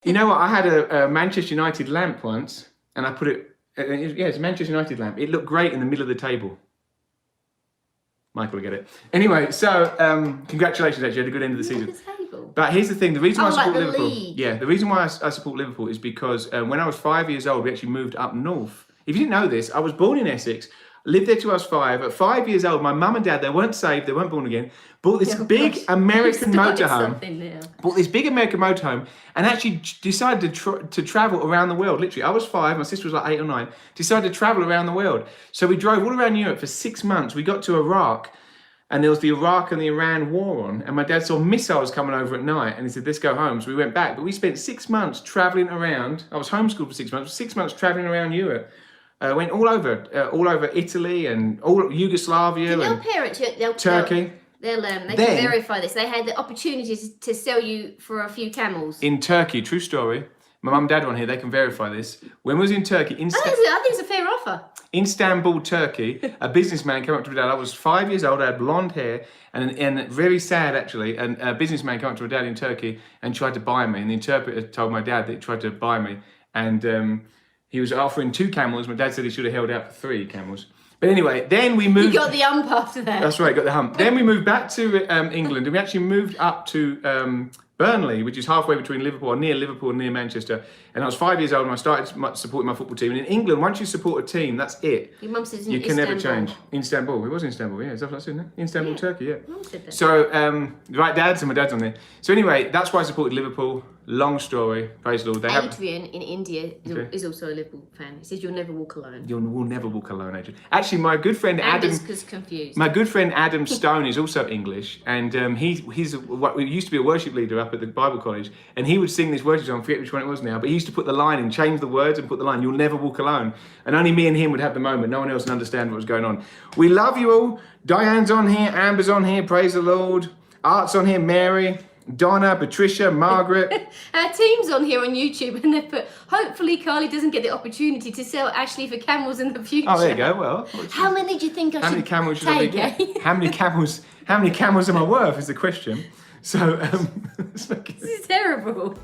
You know what? I had a Manchester United lamp once, and I put it. Yeah, it's a Manchester United lamp. It looked great in the middle of the table. Michael will get it. Anyway, so congratulations, actually, you had a good end of the season. The table. But here's the thing: the reason why I support the Liverpool, league. yeah, the reason why I support Liverpool is because when I was 5 years old, we actually moved up north. If you didn't know this, I was born in Essex, lived there till I was 5. At 5 years old, my mum and dad, they weren't saved, they weren't born again, bought this big American motorhome. Bought this big American motorhome and actually decided to travel around the world. Literally, I was 5, my sister was like 8 or 9. Decided to travel around the world. So we drove all around Europe for 6 months. We got to Iraq. And there was the Iraq and the Iran war on, and my dad saw missiles coming over at night, and he said, let's go home. So we went back, but we spent 6 months traveling around. I was homeschooled for 6 months, 6 months traveling around Europe. Went all over Italy and all Yugoslavia Can and your parents, Turkey. They can verify this. They had the opportunity to sell you for a few camels. In Turkey, true story. My mum and dad are on here, they can verify this. When we was in Turkey, I think it's a fair offer. Istanbul, Turkey, a businessman came up to my dad. I was 5 years old, I had blonde hair, and very sad actually, and a businessman came up to my dad in Turkey and tried to buy me, and the interpreter told my dad that he tried to buy me, and he was offering 2 camels. My dad said he should have held out for 3 camels. But anyway, then we moved... You got the hump after that. That's right, got the hump. Then we moved back to England, and we actually moved up to Burnley, which is halfway between Liverpool, near Manchester. And I was 5 years old and I started supporting my football team. And in England, once you support a team, that's it. Your mum says you can never change. Istanbul, it was Istanbul, yeah. Is that what I said, no? Istanbul, Turkey, yeah. Mum said that. So, right, Dad, so my dad's on there. So anyway, that's why I supported Liverpool. Long story, praise the Lord. Adrian in India is also a Liverpool fan. He says you'll never walk alone. You will never walk alone, Adrian. Actually, my good friend Adam... confused. My good friend Adam Stone is also English, and he used to be a worship leader up at the Bible college, and he would sing this worship song, I forget which one it was now, but he used to put the line in, change the words and put the line, you'll never walk alone. And only me and him would have the moment. No one else would understand what was going on. We love you all. Diane's on here, Amber's on here, praise the Lord. Art's on here, Mary, Donna, Patricia, Margaret. Our team's on here on YouTube, and they've put, hopefully Carlie doesn't get the opportunity to sell Ashley for camels in the future. Oh, there you go. Well, how many do you think I should take? How many camels should I get? How many camels am I worth is the question. So, this is terrible.